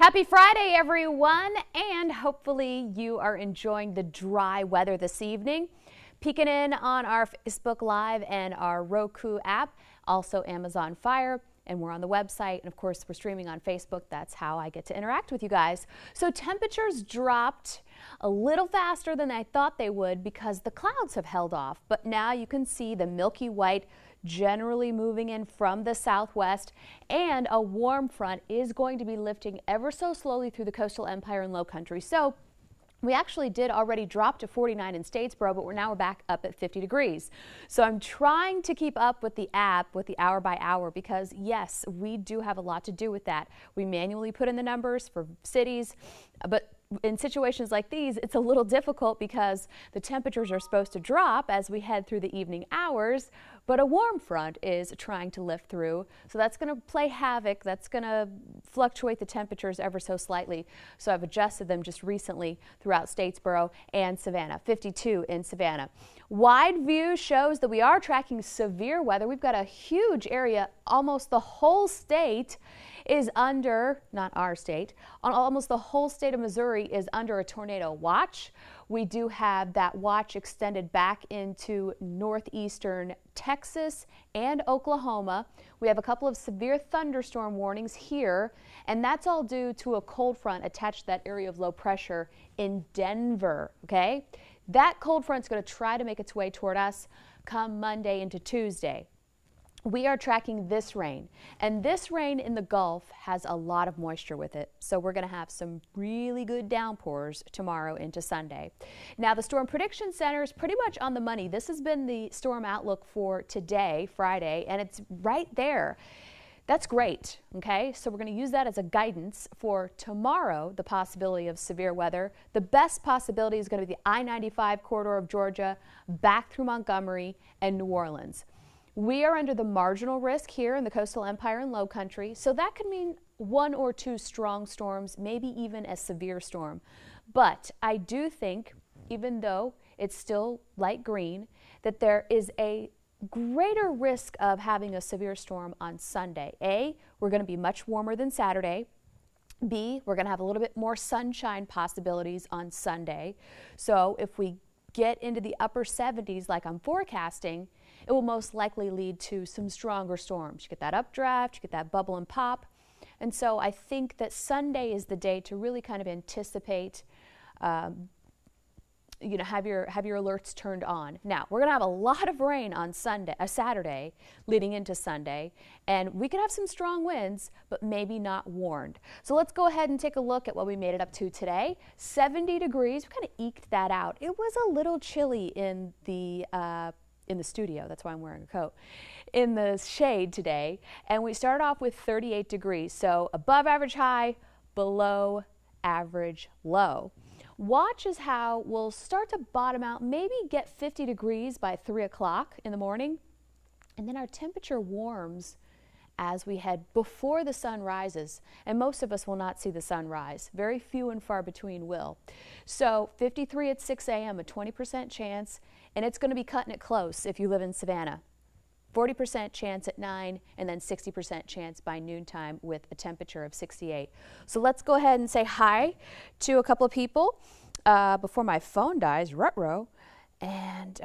Happy Friday, everyone, and hopefully you are enjoying the dry weather this evening. Peeking in on our Facebook Live and our Roku app, also Amazon Fire, and we're on the website, and of course we're streaming on Facebook. That's how I get to interact with you guys. So temperatures dropped a little faster than I thought they would because the clouds have held off, but now you can see the milky white generally moving in from the southwest, and a warm front is going to be lifting ever so slowly through the coastal empire and low country. So we actually did already drop to 49 in Statesboro, but we're back up at 50 degrees. So I'm trying to keep up with the app with the hour by hour because yes, we do have a lot to do with that. We manually put in the numbers for cities, but in situations like these, it's a little difficult because the temperatures are supposed to drop as we head through the evening hours, but a warm front is trying to lift through. So that's going to play havoc. That's going to fluctuate the temperatures ever so slightly. So I've adjusted them just recently throughout Statesboro and Savannah, 52 in Savannah. Wide view shows that we are tracking severe weather. We've got a huge area, almost the whole state is under, not our state, almost the whole state of Missouri is under a tornado watch. We do have that watch extended back into northeastern Texas and Oklahoma. We have a couple of severe thunderstorm warnings here, and that's all due to a cold front attached to that area of low pressure in Denver, okay? That cold front's going to try to make its way toward us come Monday into Tuesday. We are tracking this rain, and this rain in the Gulf has a lot of moisture with it, so we're going to have some really good downpours tomorrow into Sunday. Now, the Storm Prediction Center is pretty much on the money. This has been the storm outlook for today, Friday, and it's right there. That's great, okay? So we're going to use that as a guidance for tomorrow, the possibility of severe weather. The best possibility is going to be the I-95 corridor of Georgia, back through Montgomery and New Orleans. We are under the marginal risk here in the coastal empire and low country, so that could mean one or two strong storms, maybe even a severe storm. But I do think, even though it's still light green, that there is a greater risk of having a severe storm on Sunday. A, we're going to be much warmer than Saturday. B, we're going to have a little bit more sunshine possibilities on Sunday. So if we get into the upper 70s like I'm forecasting, it will most likely lead to some stronger storms. You get that updraft, you get that bubble and pop. And so I think that Sunday is the day to really kind of anticipate, have your alerts turned on. Now, we're going to have a lot of rain on Saturday leading into Sunday, and we could have some strong winds, but maybe not warned. So let's go ahead and take a look at what we made it up to today. 70 degrees, we kind of eked that out. It was a little chilly in the studio, that's why I'm wearing a coat, in the shade today, and we started off with 38 degrees, so above average high, below average low. Watch as how we'll start to bottom out, maybe get 50 degrees by 3 o'clock in the morning, and then our temperature warms as we head before the sun rises, and most of us will not see the sun rise. Very few and far between will. So 53 at 6 a.m., a 20% chance, and it's going to be cutting it close if you live in Savannah. 40% chance at 9, and then 60% chance by noontime with a temperature of 68. So let's go ahead and say hi to a couple of people before my phone dies, rutro. And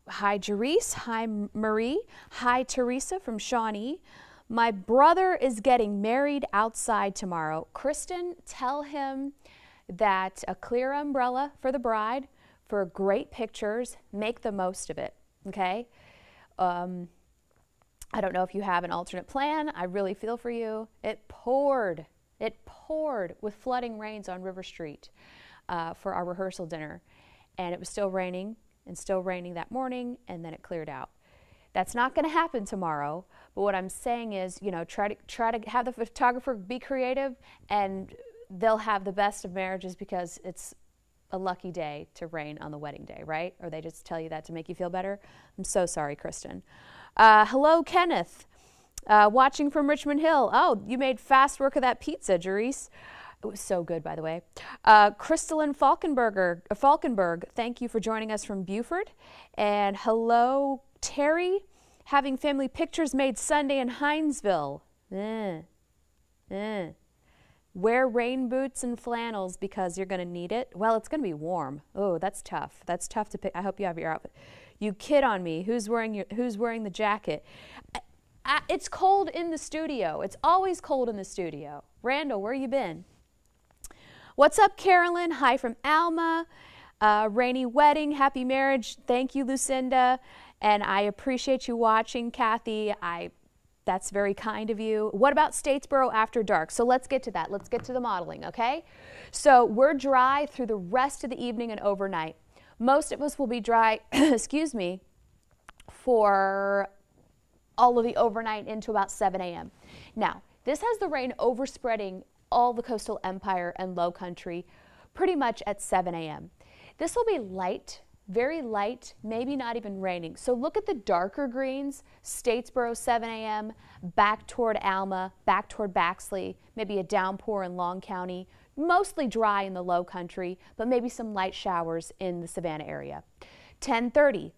hi Jerice, hi Marie, hi Teresa from Shawnee. My brother is getting married outside tomorrow. Kristen, tell him that a clear umbrella for the bride, for great pictures, make the most of it, okay? I don't know if you have an alternate plan. I really feel for you. It poured with flooding rains on River Street for our rehearsal dinner, and it was still raining and still raining that morning, and then it cleared out. That's not going to happen tomorrow, but what I'm saying is, try to have the photographer be creative, and they'll have the best of marriages because it's a lucky day to rain on the wedding day, right? Or they just tell you that to make you feel better? I'm so sorry, Kristen. Hello, Kenneth, watching from Richmond Hill. Oh, you made fast work of that pizza, Jerice. It was so good, by the way. Crystalline Falkenberg, thank you for joining us from Buford. And hello, Terry, having family pictures made Sunday in Hinesville. Wear rain boots and flannels because you're going to need it. Well, it's going to be warm. Oh, that's tough. That's tough to pick. I hope you have your outfit. You kid on me. Who's wearing the jacket? It's cold in the studio. It's always cold in the studio. Randall, where you been? What's up, Carolyn? Hi from Alma. Rainy wedding. Happy marriage. Thank you, Lucinda. And I appreciate you watching, Kathy. That's very kind of you. What about Statesboro after dark? So let's get to that. Let's get to the modeling, okay? So we're dry through the rest of the evening and overnight. Most of us will be dry, excuse me, for all of the overnight into about 7 a.m. Now, this has the rain overspreading all the coastal empire and low country pretty much at 7 a.m. This will be light, very light, maybe not even raining. So look at the darker greens, Statesboro 7 a.m., back toward Alma, back toward Baxley, maybe a downpour in Long County, mostly dry in the low country, but maybe some light showers in the Savannah area. 10:30,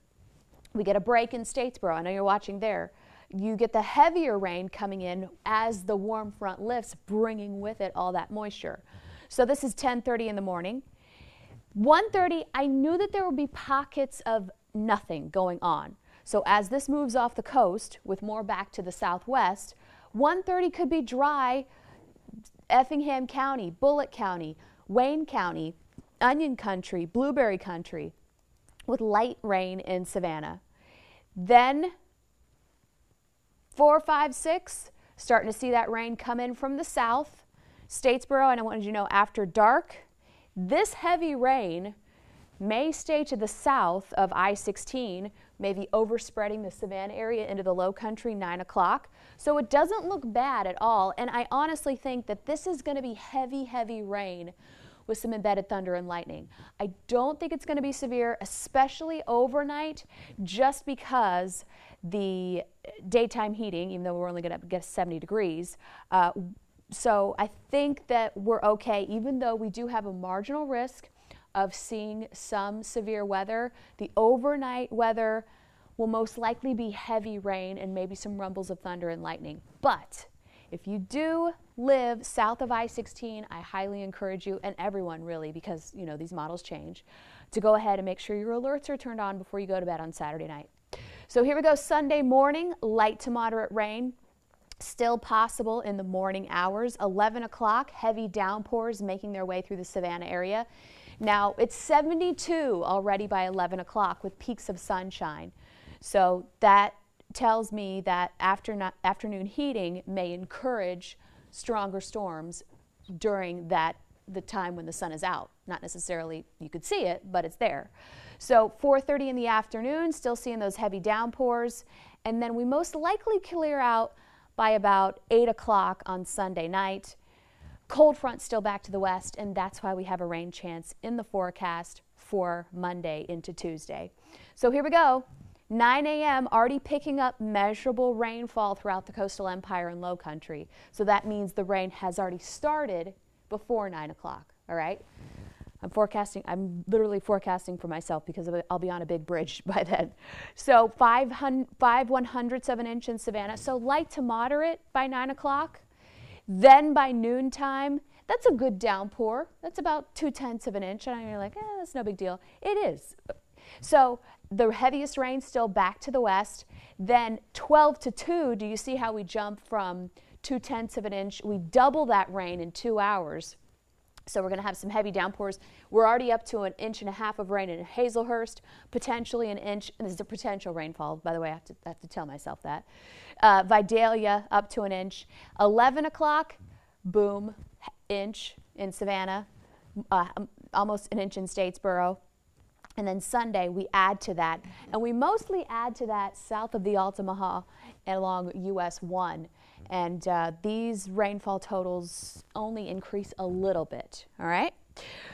we get a break in Statesboro. I know you're watching there. You get the heavier rain coming in as the warm front lifts, bringing with it all that moisture. So this is 10:30 in the morning. 1:30, I knew that there would be pockets of nothing going on. So as this moves off the coast with more back to the southwest, 1:30 could be dry. Effingham County, Bullitt County, Wayne County, Onion Country, Blueberry Country, with light rain in Savannah. Then 4, 5, 6, starting to see that rain come in from the south. Statesboro, and I wanted you to know after dark, this heavy rain may stay to the south of I-16, maybe overspreading the Savannah area into the low country 9 o'clock. So it doesn't look bad at all, and I honestly think that this is going to be heavy, heavy rain with some embedded thunder and lightning. I don't think it's going to be severe, especially overnight, just because the daytime heating, even though we're only going to get 70 degrees, so I think that we're okay, even though we do have a marginal risk of seeing some severe weather. The overnight weather will most likely be heavy rain and maybe some rumbles of thunder and lightning. But if you do live south of I-16, I highly encourage you, and everyone really, because you know these models change, to go ahead and make sure your alerts are turned on before you go to bed on Saturday night. So here we go, Sunday morning, light to moderate rain. Still possible in the morning hours. 11 o'clock, heavy downpours making their way through the Savannah area. Now, it's 72 already by 11 o'clock with peaks of sunshine. So that tells me that afternoon heating may encourage stronger storms during the time when the sun is out. Not necessarily you could see it, but it's there. So 4:30 in the afternoon, still seeing those heavy downpours. And then we most likely clear out by about 8 o'clock on Sunday night. Cold front still back to the west, and that's why we have a rain chance in the forecast for Monday into Tuesday. So here we go. 9 a.m. already picking up measurable rainfall throughout the coastal empire and low country. So that means the rain has already started before 9 o'clock, all right? I'm literally forecasting for myself because I'll be on a big bridge by then. So 5/100ths of an inch in Savannah. So light to moderate by 9 o'clock. Then by noontime, that's a good downpour. That's about 2/10 of an inch. And you're like, that's no big deal. It is. So the heaviest rain still back to the west. Then 12 to 2, do you see how we jump from 2/10 of an inch? We double that rain in 2 hours. So we're going to have some heavy downpours. We're already up to 1.5 inches of rain in Hazelhurst, potentially an inch. And this is a potential rainfall, by the way. I have to tell myself that. Vidalia up to 1 inch. 11 o'clock, boom, inch in Savannah, almost 1 inch in Statesboro. And then Sunday, we add to that. And we mostly add to that south of the Altamaha and along US 1. And these rainfall totals only increase a little bit, all right?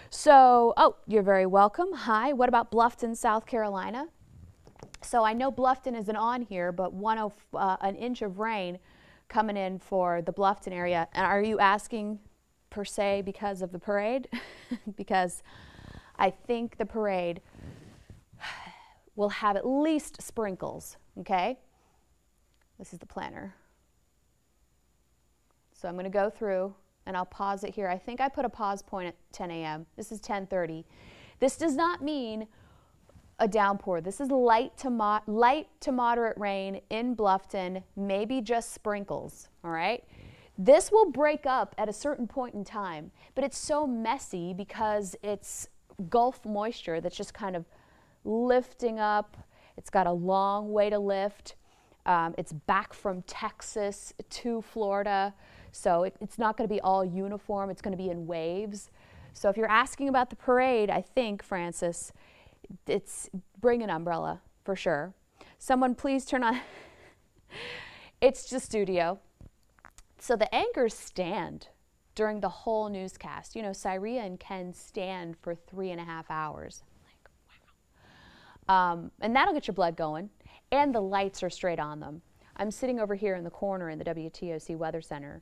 So, you're very welcome. Hi, what about Bluffton, South Carolina? So I know Bluffton isn't on here, but 1 inch of rain coming in for the Bluffton area. And are you asking per se because of the parade? Because I think the parade will have at least sprinkles, okay? This is the planner. So I'm going to go through and I'll pause it here. I think I put a pause point at 10 a.m. This is 10:30. This does not mean a downpour. This is light to moderate rain in Bluffton, maybe just sprinkles, all right? This will break up at a certain point in time, but it's so messy because it's Gulf moisture that's just kind of lifting up. It's got a long way to lift. It's back from Texas to Florida, so it's not going to be all uniform. It's going to be in waves. So if you're asking about the parade, I think, Francis, it's bring an umbrella for sure. Someone please turn on. It's just studio. So the anchors stand during the whole newscast. You know, Syria and Ken stand for 3.5 hours. Like, wow. And that'll get your blood going. And the lights are straight on them. I'm sitting over here in the corner in the WTOC Weather Center,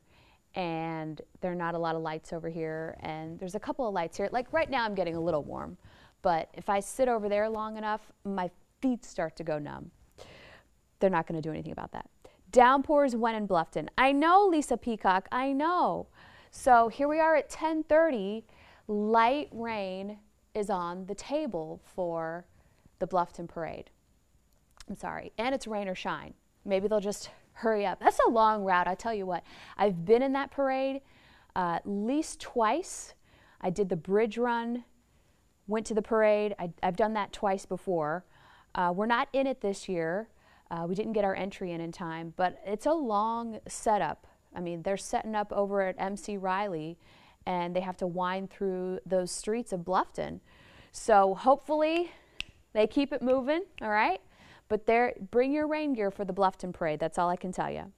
and there are not a lot of lights over here, and there's a couple of lights here. Like right now I'm getting a little warm, but if I sit over there long enough, my feet start to go numb. They're not going to do anything about that. Downpours when in Bluffton. I know, Lisa Peacock, I know. So here we are at 10:30. Light rain is on the table for the Bluffton Parade. I'm sorry, and it's rain or shine. Maybe they'll just hurry up. That's a long route, I tell you what. I've been in that parade at least twice. I did the bridge run, went to the parade. I've done that twice before. We're not in it this year. We didn't get our entry in time, but it's a long setup. I mean, they're setting up over at MC Riley, and they have to wind through those streets of Bluffton. So hopefully they keep it moving, all right? But bring your rain gear for the Bluffton Parade. That's all I can tell you.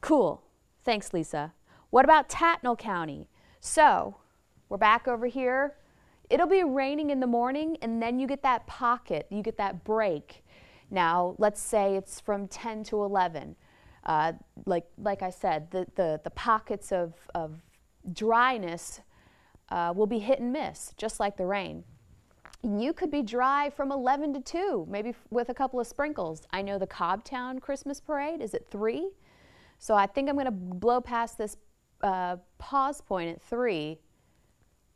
Cool. Thanks, Lisa. What about Tattnall County? So we're back over here. It'll be raining in the morning, and then you get that pocket. You get that break. Now, let's say it's from 10 to 11. Like I said, the pockets of dryness will be hit and miss, just like the rain. You could be dry from 11 to 2, maybe with a couple of sprinkles. I know the Cobbtown Christmas Parade is at 3, so I think I'm going to blow past this pause point at 3,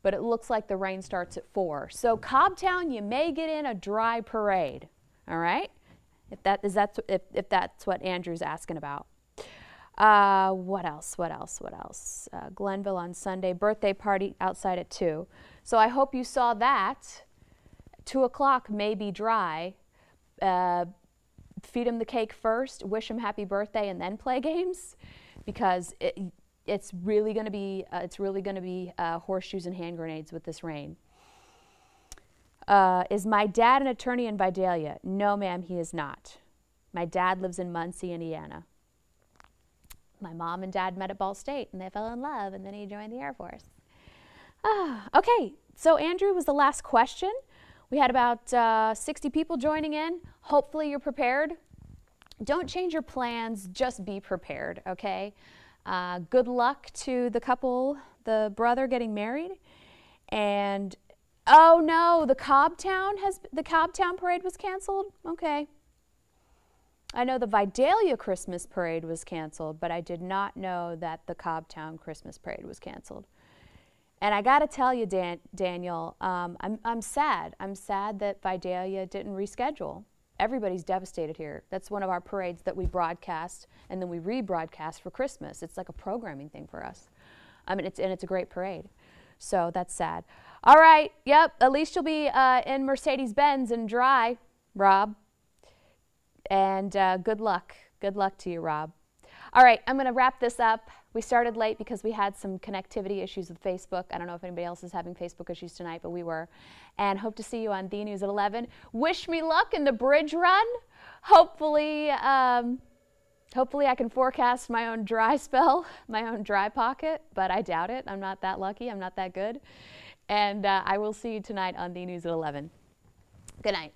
but it looks like the rain starts at 4. So Cobbtown, you may get in a dry parade, all right? If that's what Andrew's asking about. What else? Glenville on Sunday, birthday party outside at 2. So I hope you saw that. 2 o'clock may be dry. Feed them the cake first, wish them happy birthday, and then play games, because it's really going to be horseshoes and hand grenades with this rain. Is my dad an attorney in Vidalia? No, ma'am, he is not. My dad lives in Muncie, Indiana. My mom and dad met at Ball State, and they fell in love, and then he joined the Air Force. Okay, so Andrew was the last question. We had about 60 people joining in. Hopefully you're prepared. Don't change your plans, just be prepared, okay? Good luck to the couple, the brother getting married. And, oh no, the Cobbtown Parade was canceled? Okay. I know the Vidalia Christmas Parade was canceled, but I did not know that the Cobbtown Christmas Parade was canceled. And I got to tell you, Daniel, I'm sad. I'm sad that Vidalia didn't reschedule. Everybody's devastated here. That's one of our parades that we broadcast and then we rebroadcast for Christmas. It's like a programming thing for us. It's a great parade. So that's sad. All right. Yep. At least you'll be in Mercedes-Benz and dry, Rob. And good luck. Good luck to you, Rob. All right. I'm going to wrap this up. We started late because we had some connectivity issues with Facebook. I don't know if anybody else is having Facebook issues tonight, but we were. And hope to see you on The News at 11. Wish me luck in the bridge run. Hopefully I can forecast my own dry spell, my own dry pocket, but I doubt it. I'm not that lucky. I'm not that good. And I will see you tonight on The News at 11. Good night.